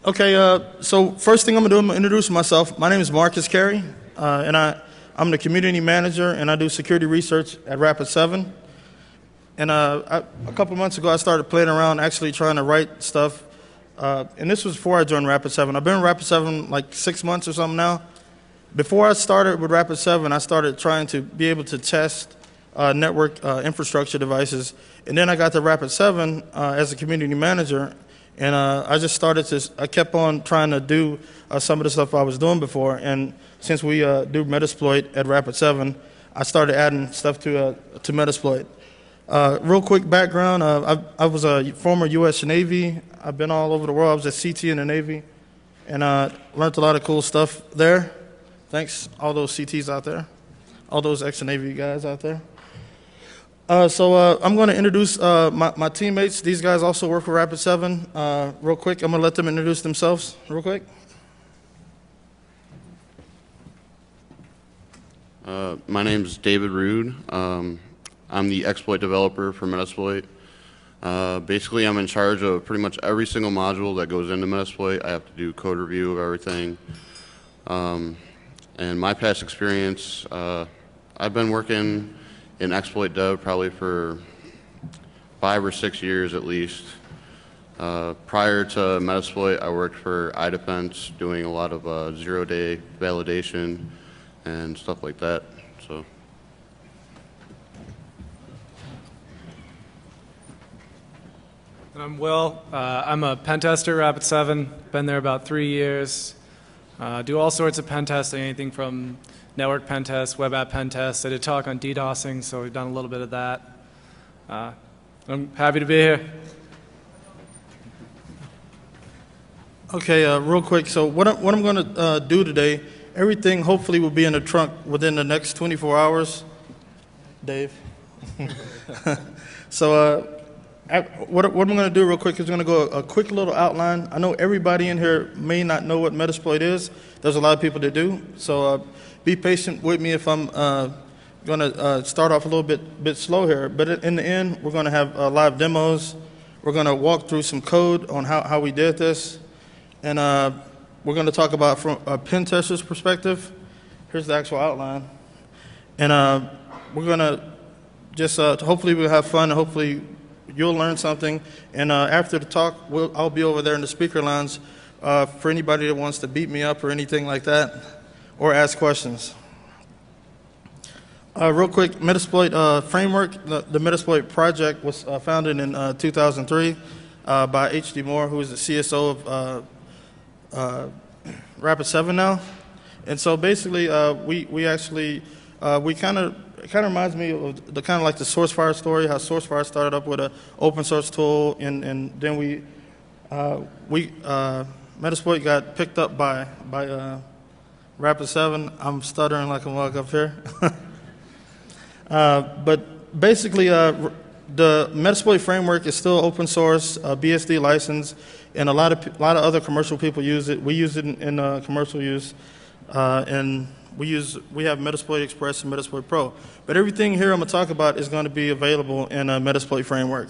Okay, so first thing I'm going to do, I'm going to introduce myself. My name is Marcus Carey, and I'm the community manager, and I do security research at Rapid7. And a couple months ago, I started playing around, actually trying to write stuff. And this was before I joined Rapid7. I've been in Rapid7 like 6 months or something now. Before I started with Rapid7, I started trying to be able to test network infrastructure devices. And then I got to Rapid7 as a community manager. And I kept on trying to do some of the stuff I was doing before. And since we do Metasploit at Rapid7, I started adding stuff to Metasploit. Real quick background, I was a former U.S. Navy. I've been all over the world. I was a CT in the Navy, and learned a lot of cool stuff there. Thanks, all those CTs out there, all those ex-Navy guys out there. So I'm going to introduce my teammates. These guys also work for Rapid7. Real quick, I'm going to let them introduce themselves real quick. My name is David Rude. I'm the exploit developer for Metasploit. Basically, I'm in charge of pretty much every single module that goes into Metasploit. I have to do code review of everything. And my past experience, I've been working in exploit dev probably for 5 or 6 years at least. Prior to Metasploit, I worked for iDefense doing a lot of zero-day validation and stuff like that. So. I'm Will. I'm a pen tester at Rapid7. Been there about 3 years. Do all sorts of pen testing, anything from network pen tests, web app pen tests. I did talk on DDoSing, so we've done a little bit of that. I'm happy to be here. Okay, real quick. So what I'm going to do today, everything hopefully will be in the trunk within the next 24 hours. Dave. So what I'm going to do real quick is going to go a quick little outline. I know everybody in here may not know what Metasploit is. There's a lot of people that do. So be patient with me if I'm going to start off a little bit slow here. But in the end, we're going to have live demos. We're going to walk through some code on how we did this. And we're going to talk about from a pen tester's perspective. Here's the actual outline. And we're going to just hopefully we'll have fun, and hopefully you'll learn something. And after the talk, I'll be over there in the speaker lounge for anybody that wants to beat me up or anything like that, or ask questions. Real quick, Metasploit framework. The Metasploit project was founded in 2003 by H.D. Moore, who is the CSO of Rapid7 now. And so basically, we kind of, it kind of reminds me of the kind of like the SourceFire story, how SourceFire started up with an open source tool, and then Metasploit got picked up by Rapid7. I'm stuttering like a mug up here. But basically, the Metasploit framework is still open source, BSD license, and a lot of other commercial people use it. We use it in commercial use, and we have Metasploit Express and Metasploit Pro. But everything here I'm going to talk about is going to be available in a Metasploit framework.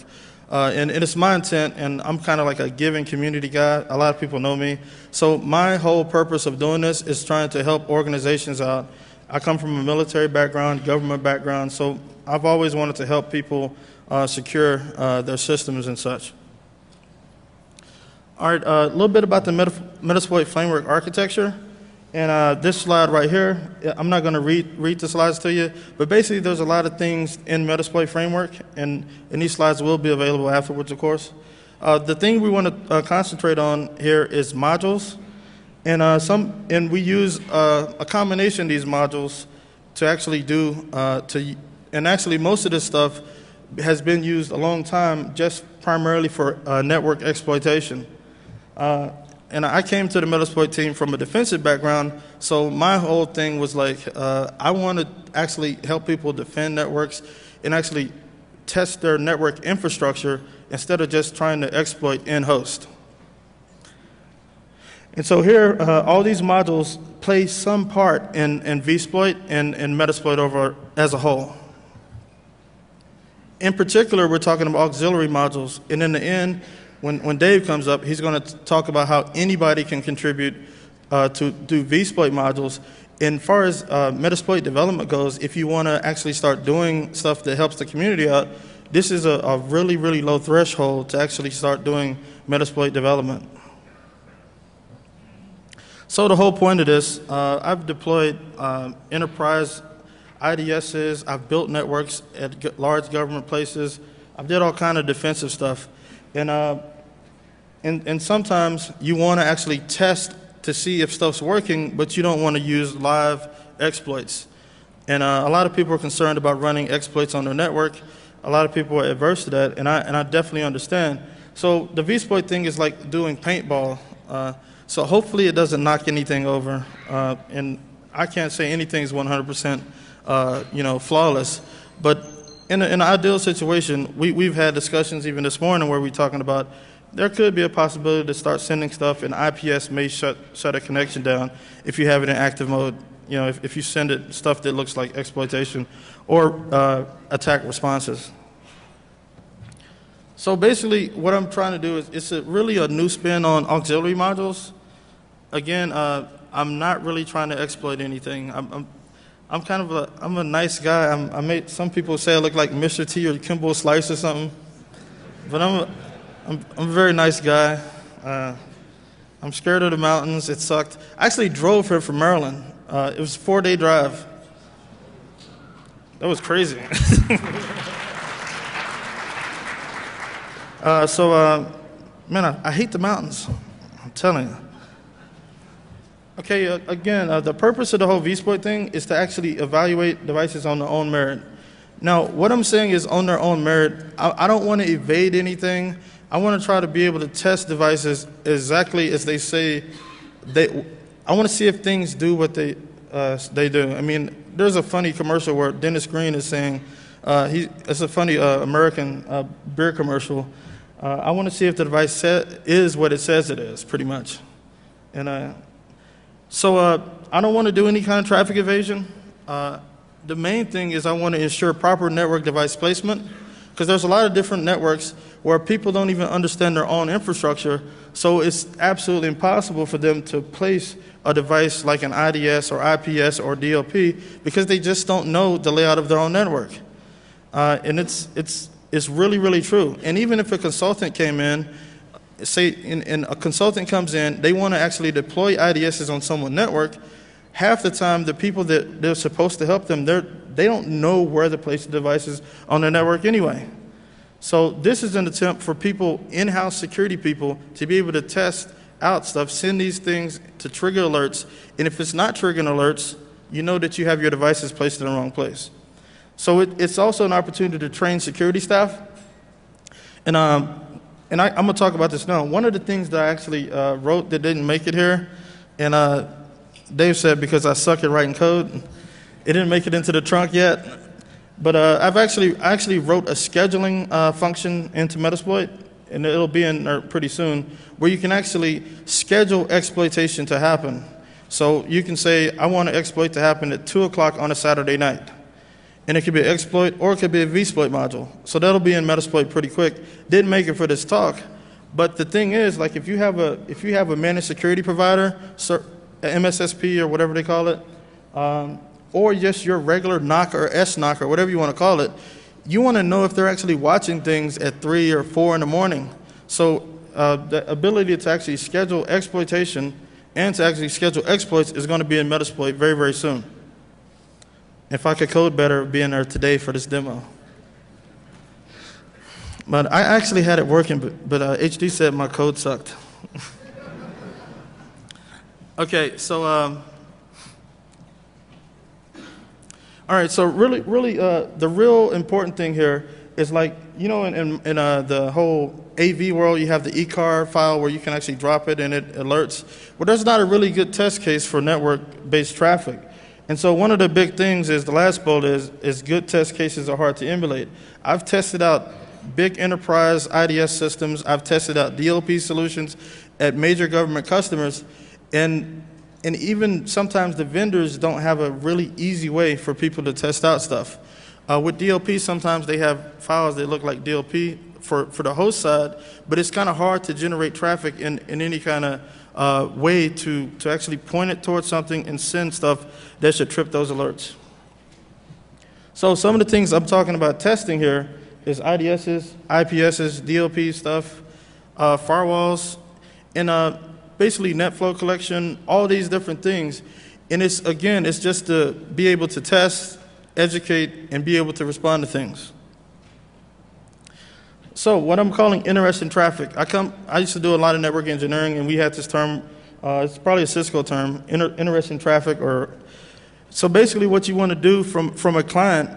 And it's my intent, and I'm kind of like a giving community guy. A lot of people know me. So my whole purpose of doing this is trying to help organizations out. I come from a military background, government background, so I've always wanted to help people secure their systems and such. All right, a little bit about the Metasploit framework architecture. And this slide right here, I'm not going to read the slides to you, but basically there's a lot of things in Metasploit framework, and these slides will be available afterwards, of course. The thing we want to concentrate on here is modules, and we use a combination of these modules to actually and actually most of this stuff has been used a long time just primarily for network exploitation. And I came to the Metasploit team from a defensive background, so my whole thing was like, I want to actually help people defend networks and actually test their network infrastructure instead of just trying to exploit in-host. And so here, all these modules play some part in vSploit and Metasploit over as a whole. In particular, we're talking about auxiliary modules, and in the end, when Dave comes up, he's going to talk about how anybody can contribute to do vSploit modules. And as far as Metasploit development goes, if you want to actually start doing stuff that helps the community out, this is a really, really low threshold to actually start doing Metasploit development. So the whole point of this, I've deployed enterprise IDSs, I've built networks at large government places, I've did all kind of defensive stuff. And sometimes you want to actually test to see if stuff's working, but you don't want to use live exploits. And a lot of people are concerned about running exploits on their network. A lot of people are adverse to that, and I definitely understand. So the vSploit thing is like doing paintball. So hopefully it doesn't knock anything over. And I can't say anything's 100% flawless. But in an ideal situation, we've had discussions even this morning where we're talking about there could be a possibility to start sending stuff, and IPS may shut a connection down if you have it in active mode. You know, if you send it stuff that looks like exploitation or attack responses. So basically, what I'm trying to do is it's really a new spin on auxiliary modules. Again, I'm not really trying to exploit anything. I'm kind of I'm a nice guy. Some people say I look like Mr. T or Kimball Slice or something, but I'm a very nice guy. I'm scared of the mountains. It sucked. I actually drove here from Maryland. It was a 4-day drive. That was crazy. Man, I hate the mountains. I'm telling you. Okay, again, the purpose of the whole vSploit thing is to actually evaluate devices on their own merit. Now, what I'm saying is on their own merit. I don't want to evade anything. I want to try to be able to test devices exactly as they say. I want to see if things do what they do. I mean, there's a funny commercial where Dennis Green is saying, it's a funny American beer commercial. I want to see if the device is what it says it is, pretty much. And so I don't want to do any kind of traffic evasion. The main thing is I want to ensure proper network device placement, because there's a lot of different networks where people don't even understand their own infrastructure, so it's absolutely impossible for them to place a device like an IDS or IPS or DLP because they just don't know the layout of their own network. And it's really, really true. And even if a consultant came in, say a consultant comes in, they want to actually deploy IDSs on someone's network, half the time the people that they're supposed to help them, they don't know where to place the devices on their network anyway. So this is an attempt for people, in-house security people, to be able to test out stuff, send these things to trigger alerts, and if it's not triggering alerts, you know that you have your devices placed in the wrong place. So it's also an opportunity to train security staff. And I'm going to talk about this now. One of the things that I actually wrote that didn't make it here, and Dave said because I suck at writing code, it didn't make it into the trunk yet. But I actually wrote a scheduling function into Metasploit, and it'll be in there pretty soon, where you can actually schedule exploitation to happen. So you can say, I want an exploit to happen at 2 o'clock on a Saturday night. And it could be an exploit, or it could be a vSploit module. So that'll be in Metasploit pretty quick. Didn't make it for this talk, but the thing is, like if you have a managed security provider, MSSP or whatever they call it, or just your regular NOC or SNOC or whatever you want to call it, you want to know if they're actually watching things at 3 or 4 in the morning. So the ability to actually schedule exploitation and to actually schedule exploits is going to be in Metasploit very, very soon. If I could code better, it'd be in there today for this demo. But I actually had it working, but HD said my code sucked. Okay, so all right, so really, the real important thing here is, like, you know, in the whole AV world, you have the eCard file where you can actually drop it and it alerts. Well, there's not a really good test case for network-based traffic. And so one of the big things is, the last bullet is good test cases are hard to emulate. I've tested out big enterprise IDS systems. I've tested out DLP solutions at major government customers. And even sometimes the vendors don't have a really easy way for people to test out stuff. With DLP, sometimes they have files that look like DLP for the host side, but it's kind of hard to generate traffic in any kind of way to actually point it towards something and send stuff that should trip those alerts. So some of the things I'm talking about testing here is IDSs, IPSs, DLP stuff, firewalls, and basically net flow collection, all these different things. And it's, again, it's just to be able to test, educate, and be able to respond to things. So what I'm calling interesting traffic. I used to do a lot of network engineering, and we had this term, it's probably a Cisco term, interesting traffic. So basically what you want to do from a client,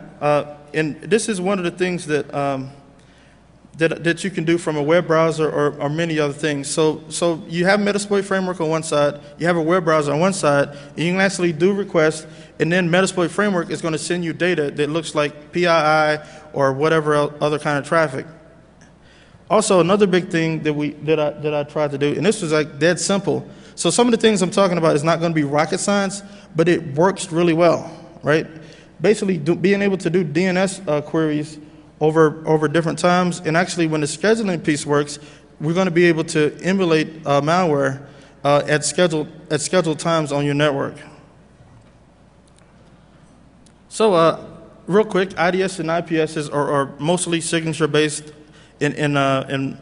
and this is one of the things that you can do from a web browser or many other things. So you have Metasploit framework on one side, you have a web browser on one side, and you can actually do requests, and then Metasploit framework is going to send you data that looks like PII or whatever other kind of traffic. Also, another big thing that I tried to do, and this was like dead simple. So some of the things I'm talking about is not going to be rocket science, but it works really well, right? Basically, being able to do DNS queries over different times, and actually when the scheduling piece works, we're going to be able to emulate malware at scheduled times on your network. So real quick, IDS and IPSs are mostly signature-based, and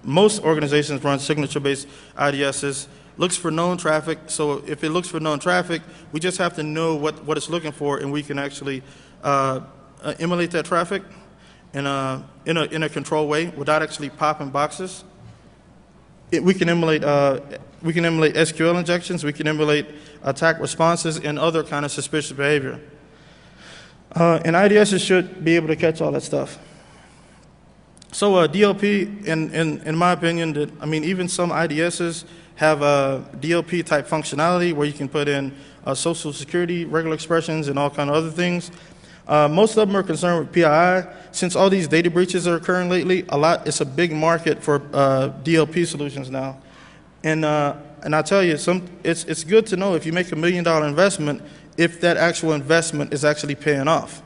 most organizations run signature-based IDSs. Looks for known traffic, so if it looks for known traffic, we just have to know what it's looking for, and we can actually emulate that traffic in a controlled way without actually popping boxes. We can emulate SQL injections, we can emulate attack responses, and other kind of suspicious behavior. And IDSs should be able to catch all that stuff. So DLP, in my opinion, even some IDSs have DLP type functionality where you can put in social security, regular expressions, and all kind of other things. Most of them are concerned with PII. Since all these data breaches are occurring lately, it's a big market for DLP solutions now. And I tell you, it's good to know if you make $1 million investment, if that actual investment is actually paying off.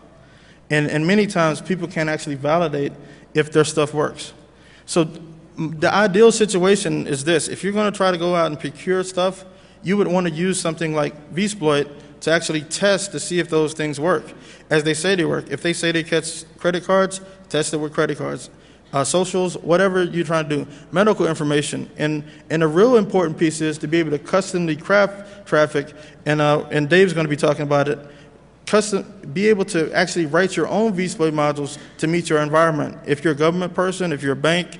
And many times people can't actually validate if their stuff works. So the ideal situation is this. If you're going to try to go out and procure stuff, you would want to use something like vSploit to actually test to see if those things work as they say they work. If they say they catch credit cards, test it with credit cards. Socials, whatever you're trying to do, medical information. And the real important piece is to be able to customly craft traffic, and Dave's going to be talking about it, be able to actually write your own vSploit modules to meet your environment. If you're a government person, if you're a bank,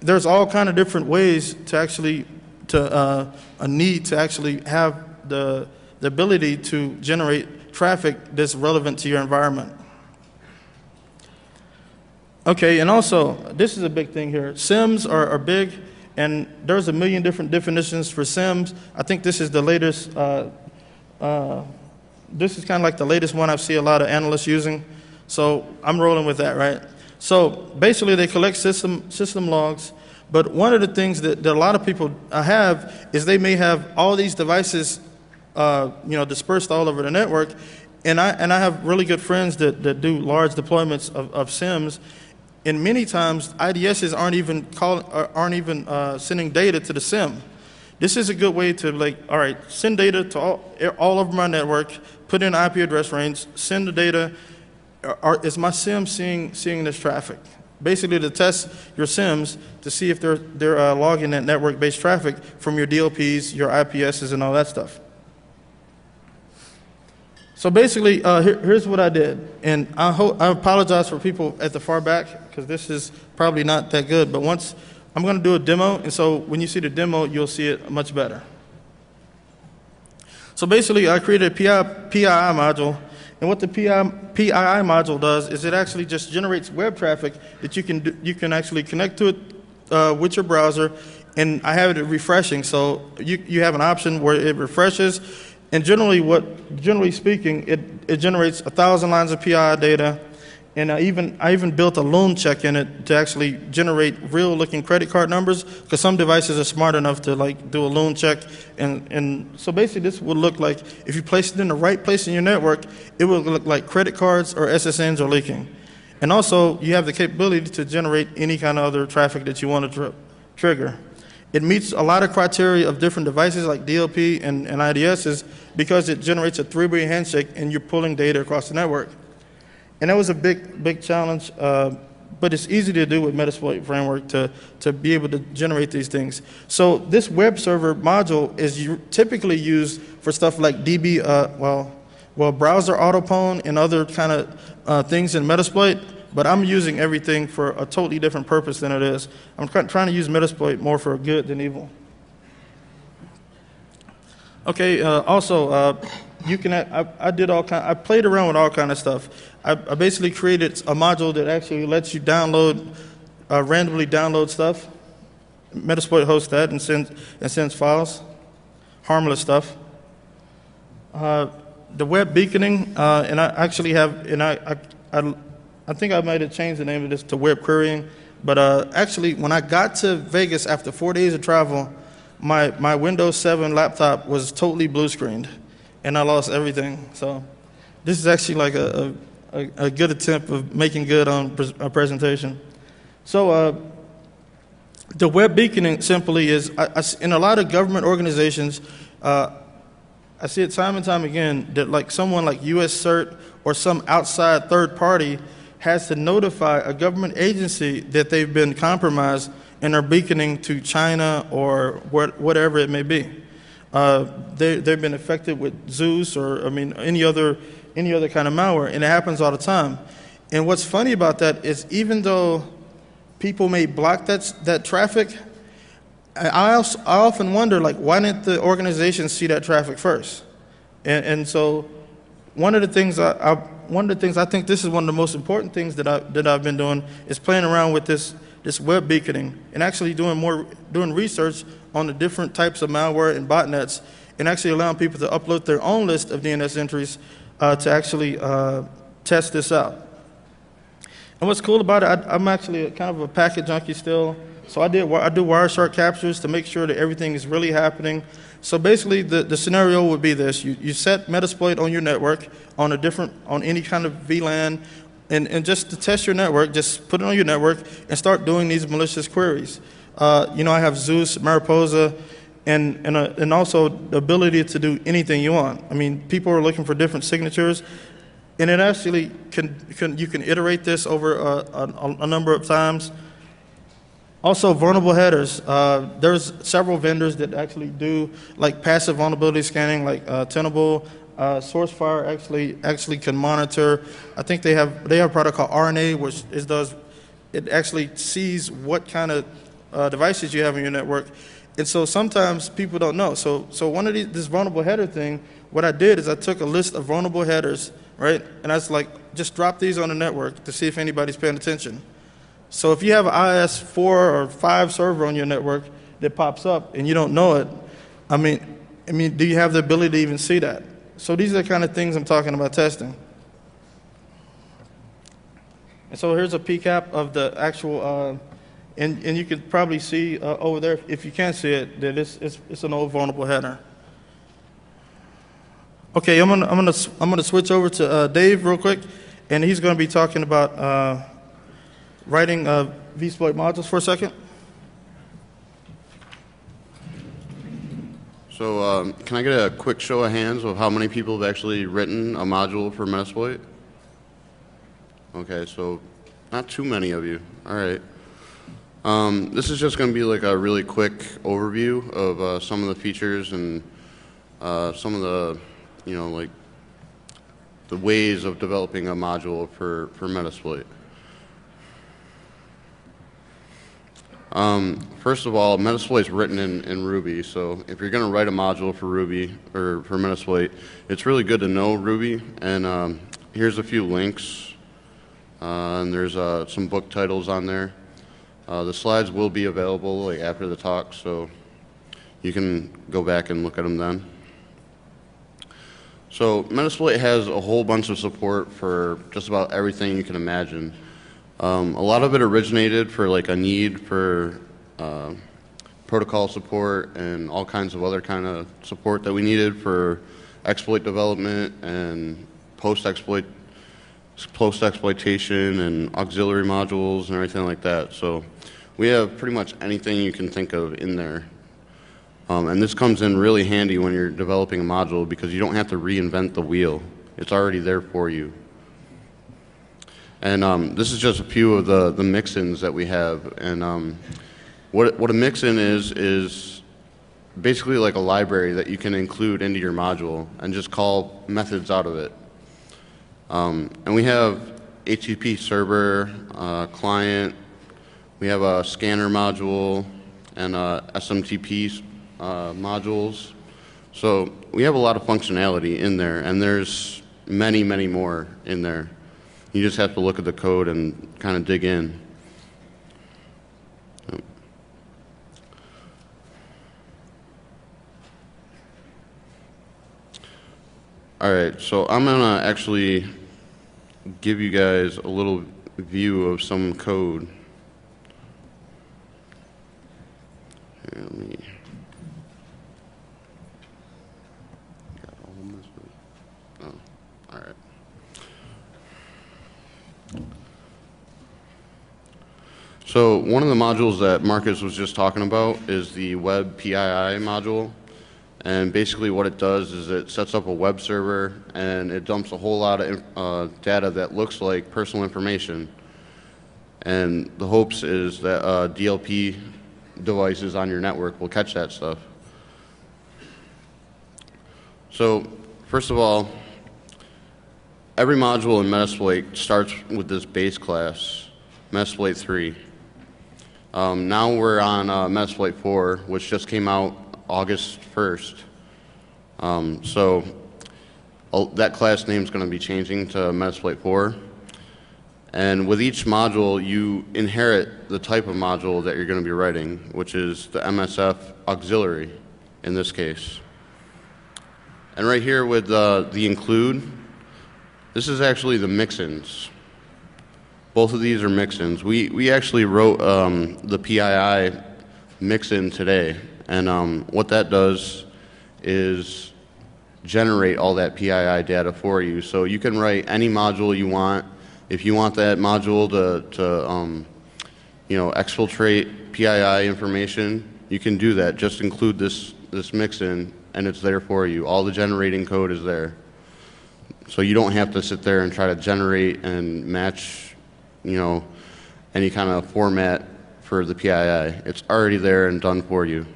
there's all kind of different ways to actually, a need to actually have the ability to generate traffic that's relevant to your environment. Okay, and also, this is a big thing here. SIMs are big, and there's a million different definitions for SIMs. I think this is the latest, this is kind of like the latest one I've seen a lot of analysts using. So I'm rolling with that, right? So basically, they collect system logs, but one of the things that a lot of people have is they may have all these devices dispersed all over the network, and I have really good friends that do large deployments of SIMs, and many times IDSs aren't even sending data to the SIM. This is a good way to send data to all over my network, put in IP address range, send the data. Is my SIM seeing this traffic? Basically, to test your SIMs to see if they're logging that network-based traffic from your DLPs, your IPSs, and all that stuff. So basically, here's what I did, and I apologize for people at the far back because this is probably not that good. But once I'm going to do a demo, and so when you see the demo, you'll see it much better. So basically, I created a PII module, and what the PII module does is it actually just generates web traffic that you can actually connect to it with your browser, and I have it refreshing. So you have an option where it refreshes. And generally speaking, it generates 1,000 lines of PII data, and I even built a loan check in it to actually generate real-looking credit card numbers, because some devices are smart enough to do a loan check, and so basically this would look like if you place it in the right place in your network, it would look like credit cards or SSNs are leaking. And also, you have the capability to generate any kind of other traffic that you want to trigger. It meets a lot of criteria of different devices like DLP and IDSs because it generates a three-way handshake and you're pulling data across the network. And that was a big challenge, but it's easy to do with Metasploit framework to be able to generate these things. So this web server module is typically used for stuff like DB, browser autopwn and other kind of things in Metasploit, but I'm using everything for a totally different purpose than it is. I'm trying to use Metasploit more for good than evil. Okay, you can. I played around with all kind of stuff. I basically created a module that actually lets you download, randomly download stuff. Metasploit hosts that and sends files, harmless stuff. The web beaconing, and I actually have, and I think I might have changed the name of this to web querying, but actually when I got to Vegas after 4 days of travel, my Windows 7 laptop was totally blue screened, and I lost everything. So this is actually like a good attempt of making good on a presentation. So the web beaconing simply is, in a lot of government organizations, I see it time and time again that like someone like US CERT or some outside third party has to notify a government agency that they've been compromised and are beaconing to China or whatever it may be. They've been affected with Zeus or any other kind of malware, and it happens all the time. And what's funny about that is even though people may block that traffic, I often wonder, like, why didn't the organization see that traffic first? And so one of the things I think this is one of the most important things that I've been doing is playing around with this web beaconing and actually doing research on the different types of malware and botnets and actually allowing people to upload their own list of DNS entries to actually test this out. And what's cool about it, I'm actually kind of a packet junkie still. So I do Wireshark captures to make sure that everything is really happening. So basically, the scenario would be this: you set Metasploit on your network on any kind of VLAN, and just to test your network, just put it on your network and start doing these malicious queries. I have Zeus, Mariposa, and also the ability to do anything you want. I mean, people are looking for different signatures, and it actually you can iterate this over a number of times. Also, vulnerable headers. There's several vendors that actually do like passive vulnerability scanning, like Tenable. SourceFire actually can monitor. I think they have a product called RNA, which it actually sees what kind of devices you have in your network. And so sometimes people don't know. So one of this vulnerable header thing, what I did is I took a list of vulnerable headers, right? And I was like, just drop these on the network to see if anybody's paying attention. So if you have an IS4 or 5 server on your network that pops up and you don't know it, I mean, do you have the ability to even see that? So these are the kind of things I'm talking about testing. And so here's a PCAP of the actual, and you can probably see over there, if you can't see it, that it's an old vulnerable header. Okay, I'm gonna switch over to Dave real quick, and he's gonna be talking about writing vSploit modules for a second. So can I get a quick show of hands of how many people have actually written a module for Metasploit? Okay, so not too many of you. All right. This is just going to be like a really quick overview of some of the features and some of the, like the ways of developing a module for Metasploit. First of all, Metasploit is written in Ruby, so if you're going to write a module for Ruby or for Metasploit, it's really good to know Ruby. And here's a few links, and there's some book titles on there. The slides will be available like after the talk, so you can go back and look at them then. So Metasploit has a whole bunch of support for just about everything you can imagine. A lot of it originated for like a need for protocol support and all kinds of other kind of support that we needed for exploit development and post-exploit post-exploitation and auxiliary modules and everything like that. So we have pretty much anything you can think of in there. And this comes in really handy when you're developing a module because you don't have to reinvent the wheel. It's already there for you. And this is just a few of the mix-ins that we have. And what a mix-in is basically like a library that you can include into your module and just call methods out of it. And we have HTTP server, client, we have a scanner module, and SMTP modules. So we have a lot of functionality in there, and there's many, many more in there. You just have to look at the code and kind of dig in. All right, so I'm gonna actually give you guys a little view of some code. Here, let me. Got all this. Oh, all right. So one of the modules that Marcus was just talking about is the web PII module. And basically what it does is it sets up a web server and it dumps a whole lot of data that looks like personal information. And the hopes is that DLP devices on your network will catch that stuff. So first of all, every module in Metasploit starts with this base class, Metasploit 3. Now we're on Metasploit 4, which just came out August 1st. So that class name is going to be changing to Metasploit 4. And with each module, you inherit the type of module that you're going to be writing, which is the MSF auxiliary in this case. And right here with the include, this is actually the mix-ins. Both of these are mix-ins. We actually wrote the PII mix-in today. And what that does is generate all that PII data for you. So you can write any module you want. If you want that module to exfiltrate PII information, you can do that. Just include this mix-in, and it's there for you. All the generating code is there. So you don't have to sit there and try to generate and match, any kind of format for the PII. It's already there and done for you.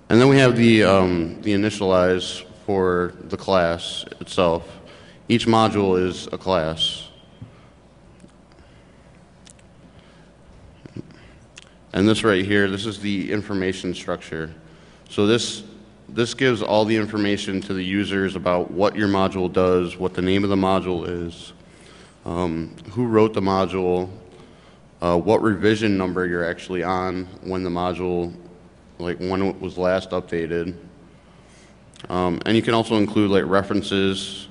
And then we have the initialize for the class itself. Each module is a class. And this right here, this is the information structure. So this gives all the information to the users about what your module does, what the name of the module is, who wrote the module, what revision number you're actually on when the module, like when it was last updated. And you can also include like references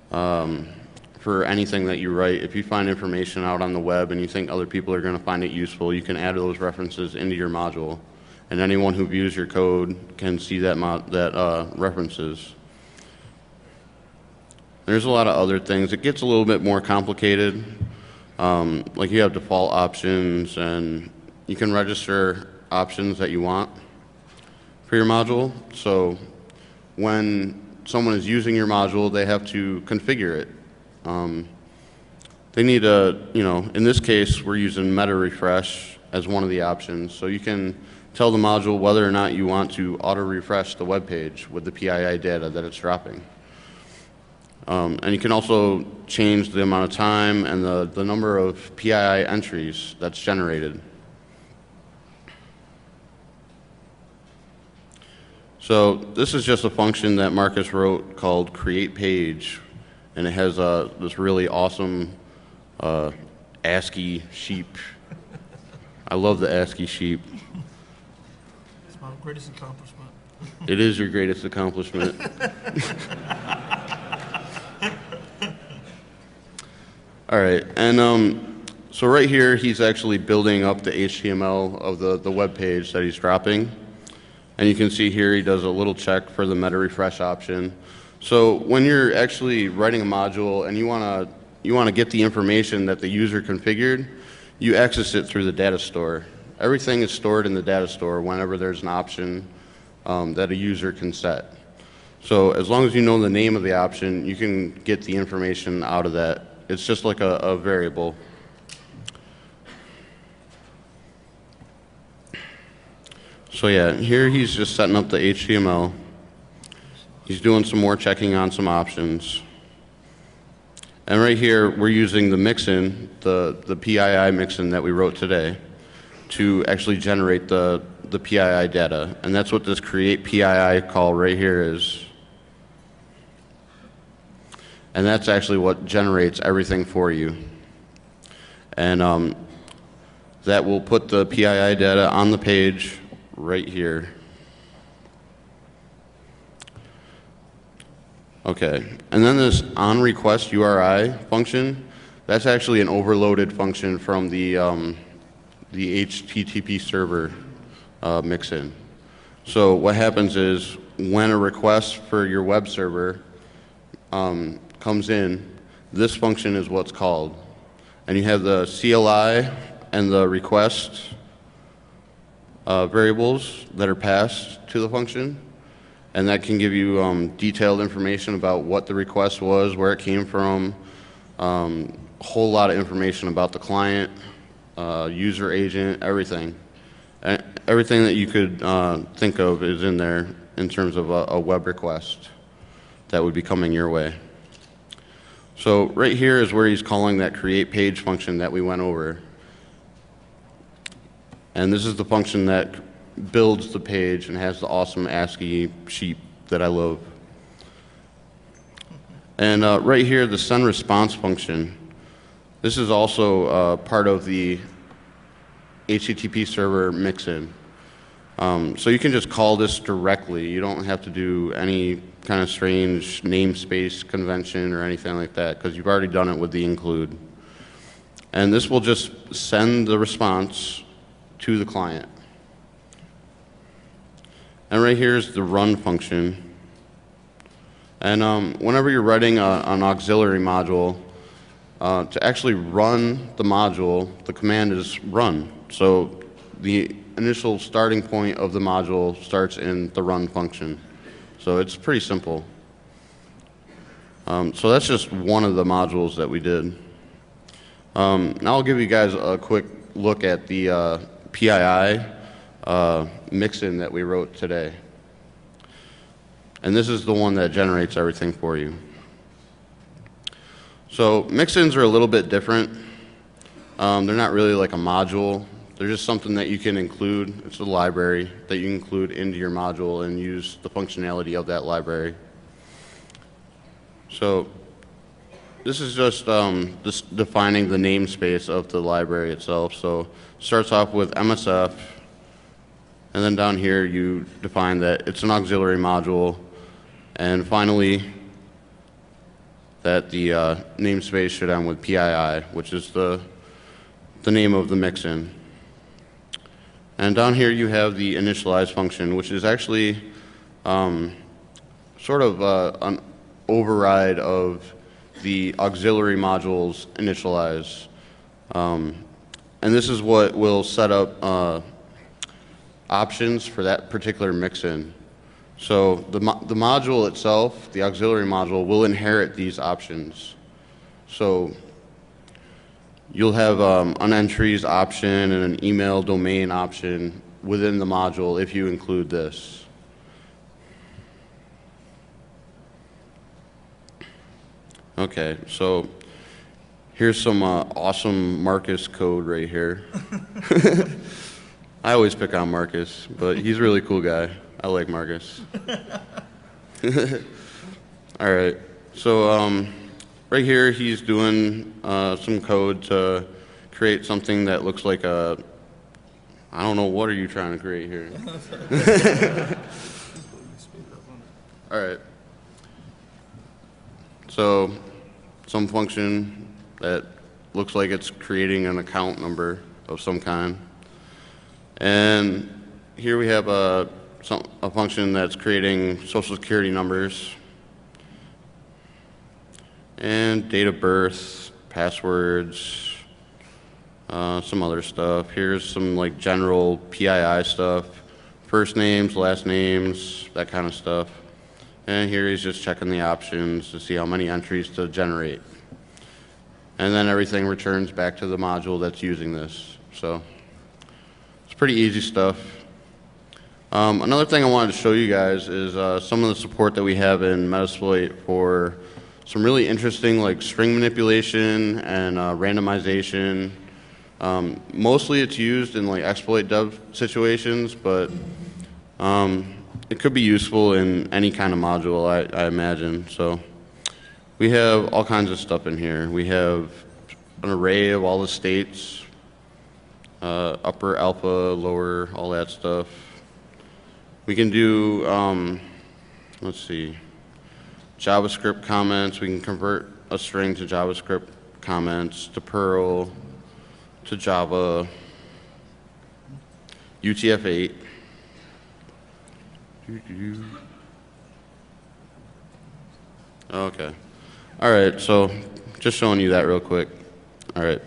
for anything that you write. If you find information out on the web and you think other people are going to find it useful, you can add those references into your module. And anyone who views your code can see that references. There's a lot of other things. It gets a little bit more complicated. Like you have default options, and you can register options that you want for your module. So when someone is using your module, they have to configure it. They need in this case, we're using meta refresh as one of the options. So you can tell the module whether or not you want to auto refresh the web page with the PII data that it's dropping. And you can also change the amount of time and the number of PII entries that's generated. So this is just a function that Marcus wrote called create page, and it has this really awesome ASCII sheep. I love the ASCII sheep. It's my greatest accomplishment. It is your greatest accomplishment. All right, and so right here he's actually building up the HTML of the web page that he's dropping. And you can see here he does a little check for the meta refresh option. So when you're actually writing a module and you want to get the information that the user configured, you access it through the data store. Everything is stored in the data store whenever there's an option that a user can set. So as long as you know the name of the option, you can get the information out of that. It's just like a variable. So yeah, here he's just setting up the HTML. He's doing some more checking on some options. And right here, we're using the mixin, the PII mixin that we wrote today to actually generate the PII data. And that's what this create PII call right here is. And that's actually what generates everything for you. And that will put the PII data on the page right here. Okay, and then this onRequest URI function, that's actually an overloaded function from the HTTP server mixin. So what happens is when a request for your web server comes in, this function is what's called. And you have the CLI and the request variables that are passed to the function. And that can give you detailed information about what the request was, where it came from, a whole lot of information about the client, user agent, everything. Everything that you could think of is in there in terms of a web request that would be coming your way. So right here is where he's calling that create page function that we went over. And this is the function that builds the page and has the awesome ASCII sheet that I love. And right here, the send response function. This is also part of the HTTP server mixin. So you can just call this directly. You don't have to do any kind of strange namespace convention or anything like that because you've already done it with the include. And this will just send the response to the client. And right here is the run function. And whenever you're writing an auxiliary module, to actually run the module, the command is run. So the initial starting point of the module starts in the run function. So it's pretty simple. So that's just one of the modules that we did. Now I'll give you guys a quick look at the PII mixin that we wrote today. And this is the one that generates everything for you. So mixins are a little bit different. They're not really like a module. They're just something that you can include. It's a library that you include into your module and use the functionality of that library. So this is just defining the namespace of the library itself. So it starts off with MSF, and then down here you define that it's an auxiliary module, and finally that the namespace should end with PII, which is the name of the mixin. And down here you have the initialize function, which is actually sort of an override of the auxiliary module's initialize. And this is what will set up options for that particular mixin. So the module itself, the auxiliary module, will inherit these options. So you'll have an entries option and an email domain option within the module if you include this. Okay, so here's some awesome Marcus code right here. I always pick on Marcus, but he's a really cool guy. I like Marcus. All right, so right here he's doing some code to create something that looks like a, I don't know, what are you trying to create here? All right. So some function that looks like it's creating an account number of some kind. And here we have a function that's creating social security numbers. and date of birth, passwords, some other stuff. Here's some like general PII stuff, first names, last names, that kind of stuff. And here he's just checking the options to see how many entries to generate. And then everything returns back to the module that's using this. So it's pretty easy stuff. Another thing I wanted to show you guys is some of the support that we have in Metasploit for some really interesting like string manipulation and randomization. Mostly it's used in like exploit dev situations, but it could be useful in any kind of module, I imagine. So we have all kinds of stuff in here. We have an array of all the states, upper, alpha, lower, all that stuff. We can do, let's see, JavaScript comments. We can convert a string to JavaScript comments, to Perl, to Java, UTF-8. Okay. All right, so just showing you that real quick. All right,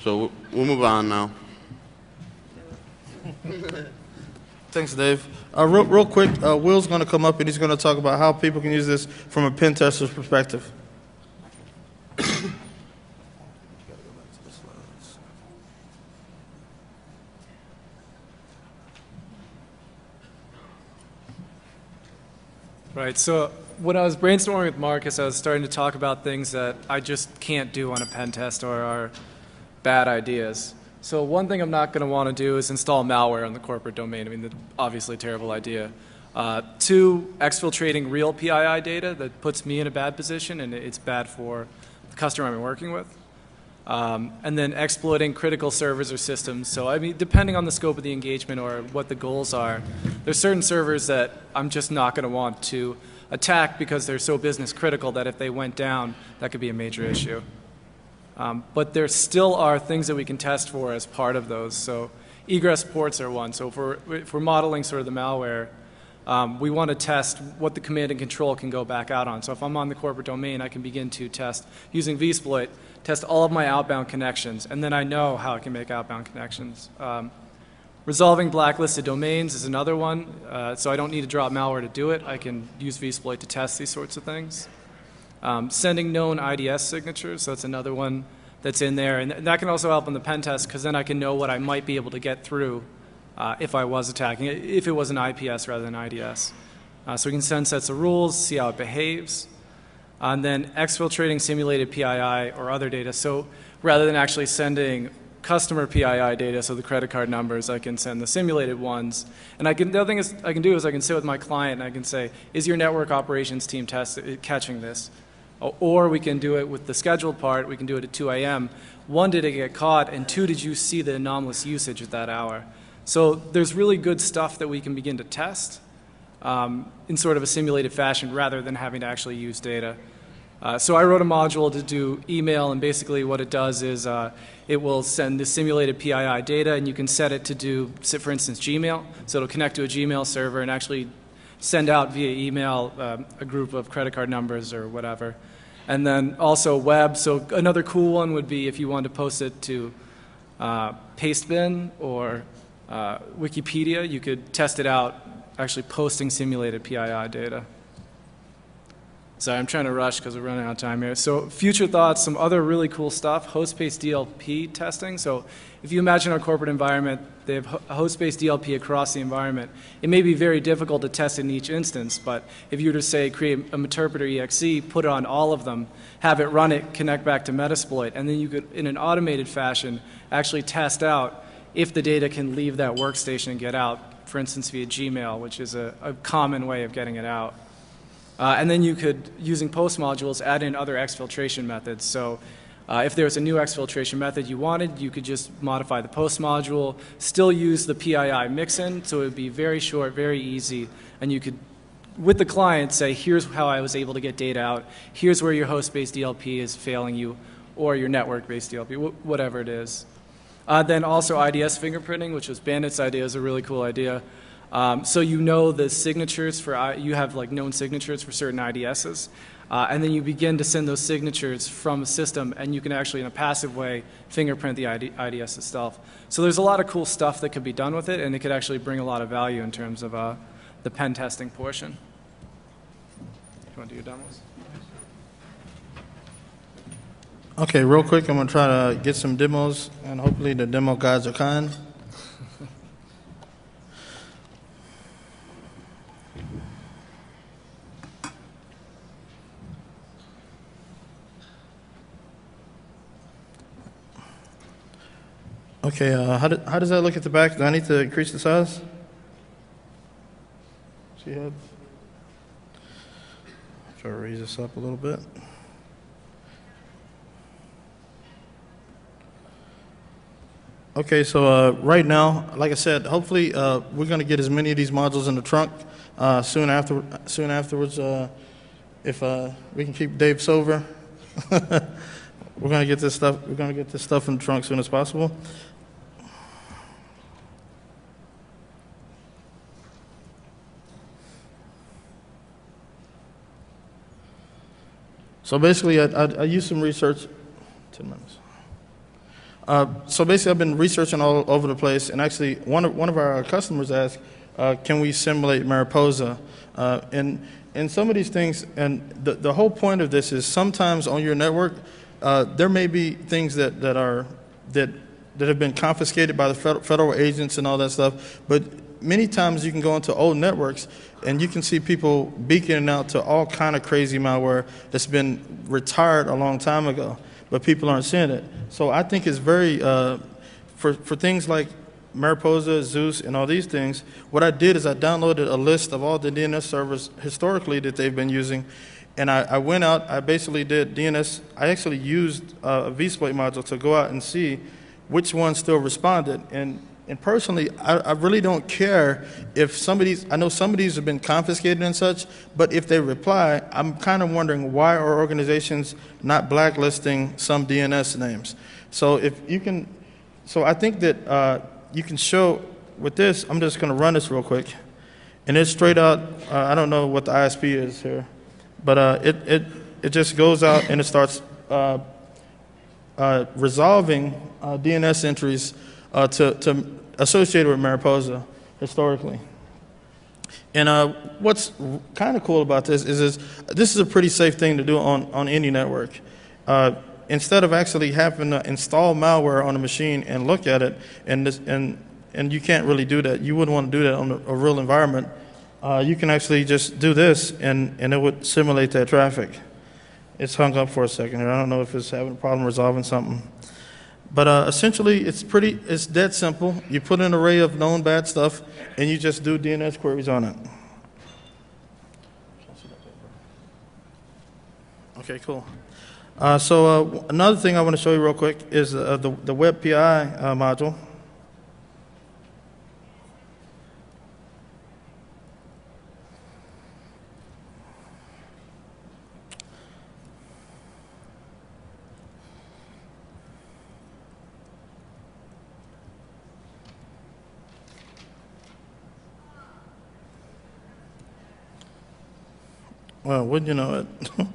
so we'll move on now. Thanks, Dave. Real quick, Will's going to come up and he's going to talk about how people can use this from a pen tester's perspective. Right, so when I was brainstorming with Marcus, I was starting to talk about things that I just can't do on a pen test or are bad ideas. So one thing I'm not going to want to do is install malware on the corporate domain. I mean, that's obviously a terrible idea. Two, exfiltrating real PII data that puts me in a bad position, and it's bad for the customer I'm working with. And then exploiting critical servers or systems. So I mean, depending on the scope of the engagement or what the goals are, there's certain servers that I'm just not going to want to attack because they're so business critical that if they went down, that could be a major issue. But there still are things that we can test for as part of those. So egress ports are one. So if we're modeling sort of the malware, we want to test what the command and control can go back out on. So if I'm on the corporate domain, I can begin to test using vSploit, test all of my outbound connections, and then I know how I can make outbound connections. Resolving blacklisted domains is another one, so I don't need to drop malware to do it. I can use vSploit to test these sorts of things. Sending known IDS signatures, so that's another one that's in there, and that can also help in the pen test because then I can know what I might be able to get through if I was attacking it, if it was an IPS rather than IDS. So we can send sets of rules, see how it behaves. And then exfiltrating simulated PII or other data. So rather than actually sending customer PII data, so the credit card numbers, I can send the simulated ones. And the other thing I can do is I can sit with my client and I can say, is your network operations team catching this? Or we can do it with the scheduled part. We can do it at 2 a.m. One, did it get caught? And two, did you see the anomalous usage at that hour? So there's really good stuff that we can begin to test in sort of a simulated fashion rather than having to actually use data. So I wrote a module to do email, and basically what it does is it will send the simulated PII data, and you can set it to do, for instance, Gmail. So it'll connect to a Gmail server and actually send out via email a group of credit card numbers or whatever. And then also web. So another cool one would be if you wanted to post it to Pastebin or Wikipedia, you could test it out actually posting simulated PII data. Sorry, I'm trying to rush because we're running out of time here. So future thoughts, some other really cool stuff, host-based DLP testing. So if you imagine our corporate environment, they have host-based DLP across the environment. It may be very difficult to test in each instance, but if you were to say create a Meterpreter exe, put it on all of them, have it run it, connect back to Metasploit, and then you could, in an automated fashion, actually test out if the data can leave that workstation and get out, for instance, via Gmail, which is a common way of getting it out. And then you could, using post modules, add in other exfiltration methods. So if there was a new exfiltration method you wanted, you could just modify the post module, still use the PII mix-in, so it would be very short, very easy, and you could, with the client, say, here's how I was able to get data out, here's where your host-based DLP is failing you, or your network-based DLP, whatever it is. Then also IDS fingerprinting, which was Bandit's idea, is a really cool idea. So you know the signatures for, you have like known signatures for certain IDSs. And then you begin to send those signatures from a system, and you can actually, in a passive way, fingerprint the IDS itself. So there's a lot of cool stuff that could be done with it, and it could actually bring a lot of value in terms of the pen testing portion. You want to do your demos? Okay, real quick, I'm going to try to get some demos, and hopefully the demo guides are kind. Okay, how does that look at the back? Do I need to increase the size? See how? Try to raise this up a little bit. Okay, so right now, like I said, hopefully we're going to get as many of these modules in the trunk soon afterwards. If we can keep Dave sober, we're going to get this stuff. We're going to get this stuff in the trunk as soon as possible. So basically, I used some research. 10 minutes. So basically, I've been researching all over the place, and actually, one of our customers asked, "Can we simulate Mariposa?" And some of these things, and the whole point of this is sometimes on your network, there may be things that have been confiscated by the federal agents and all that stuff, but many times you can go into old networks and you can see people beaconing out to all kind of crazy malware that's been retired a long time ago, but people aren't seeing it. So I think it's very, for things like Mariposa, Zeus, and all these things, what I did is I downloaded a list of all the DNS servers historically that they've been using, and I went out, I basically did DNS, I actually used a vSploit module to go out and see which ones still responded. And personally, I really don't care if I know some of these have been confiscated and such, but if they reply, I'm kind of wondering why are organizations not blacklisting some DNS names? So I think that you can show with this, I'm just going to run this real quick, and it's straight out, I don't know what the ISP is here, but it just goes out and it starts resolving DNS entries to associated with Mariposa historically. And what's kind of cool about this is this is a pretty safe thing to do on any network. Instead of actually having to install malware on a machine and look at it, and you can't really do that. You wouldn't want to do that on a real environment. You can actually just do this, and it would simulate that traffic. It's hung up for a second here. I don't know if it's having a problem resolving something. But essentially, it's dead simple. You put an array of known bad stuff, and you just do DNS queries on it. Okay, cool. So another thing I want to show you real quick is the WebPI module. Well, wouldn't you know it?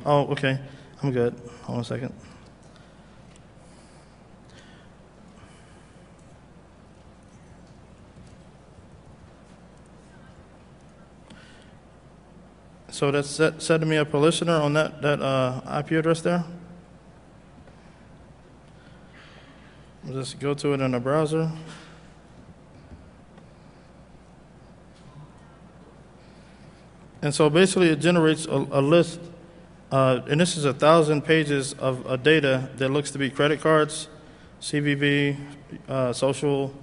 Oh, okay. I'm good. Hold on a second. So that's setting me up a listener on that IP address there. We'll just go to it in a browser. And so basically it generates a list, and this is 1,000 pages of data that looks to be credit cards, CVV, social,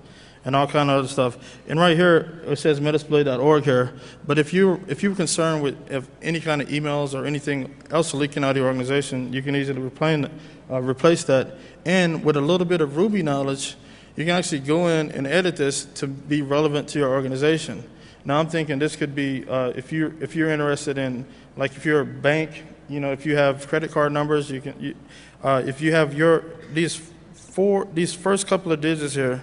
and all kind of other stuff. And right here, it says Metasploit.org here. But if you're concerned with any kind of emails or anything else leaking out of your organization, you can easily replace that. And with a little bit of Ruby knowledge, you can actually go in and edit this to be relevant to your organization. Now I'm thinking this could be if you're interested in, like if you're a bank, if you have credit card numbers, if you have these first couple of digits here,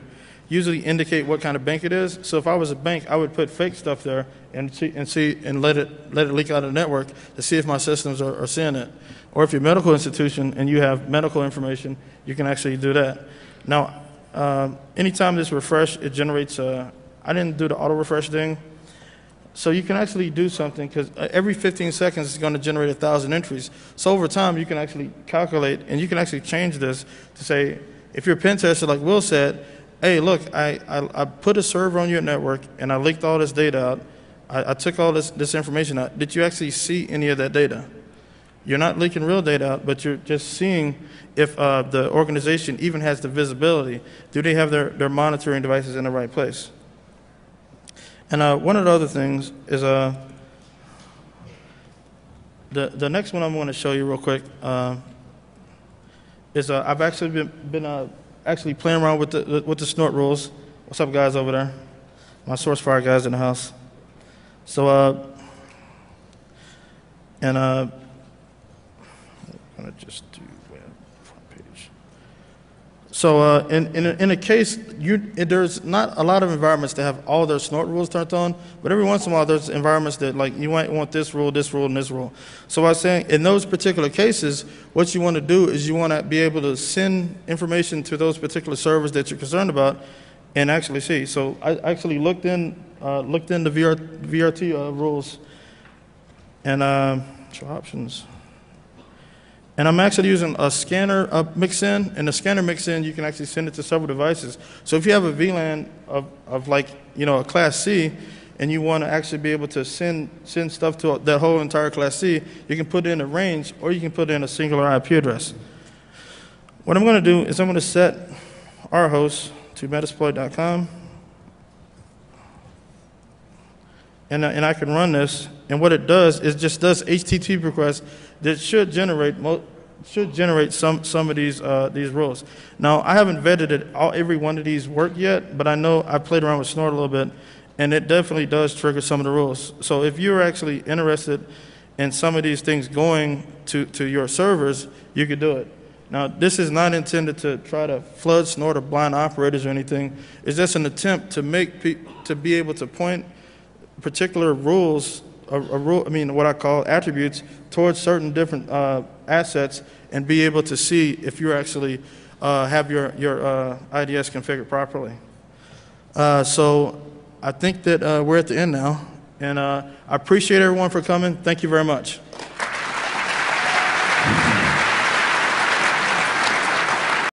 usually indicate what kind of bank it is. So if I was a bank, I would put fake stuff there and let it leak out of the network to see if my systems are seeing it. Or if you're a medical institution and you have medical information, you can actually do that. Now, anytime this refresh, it generates I didn't do the auto refresh thing. So you can actually do something, because every 15 seconds it's going to generate 1,000 entries. So over time, you can actually calculate, and you can actually change this to say, if you're a pen tester, like Will said, hey, look, I put a server on your network, and I leaked all this data out. I took all this information out. Did you actually see any of that data? You're not leaking real data out, but you're just seeing if the organization even has the visibility. Do they have their monitoring devices in the right place? And one of the other things is the next one I'm going to show you real quick is I've actually been actually playing around with the snort rules. What's up, guys over there? My source fire guys in the house. So I'm gonna just do front page. So in a case, there's not a lot of environments that have all their snort rules turned on, but every once in a while there's environments that, like, you might want this rule, and this rule. So I was saying, in those particular cases, what you want to do is you want to be able to send information to those particular servers that you're concerned about and actually see. So I actually looked in the VRT rules and show options. And I'm actually using a scanner mix-in, and the scanner mix-in, you can actually send it to several devices. So if you have a VLAN of like, a Class C, and you want to actually be able to send stuff to that whole entire Class C, you can put it in a range, or you can put it in a singular IP address. What I'm going to do is I'm going to set our host to Metasploit.com, and I can run this, and what it does is just does HTTP requests that should generate some of these rules. Now, I haven't vetted it every one of these work yet, but I know I played around with Snort a little bit, and it definitely does trigger some of the rules. So if you're actually interested in some of these things going to your servers, you could do it. Now, this is not intended to try to flood, snort, or blind operators or anything. It's just an attempt to to be able to point particular rules, what I call attributes, towards certain different assets, and be able to see if you actually have your IDS configured properly. So I think that we're at the end now, and I appreciate everyone for coming. Thank you very much.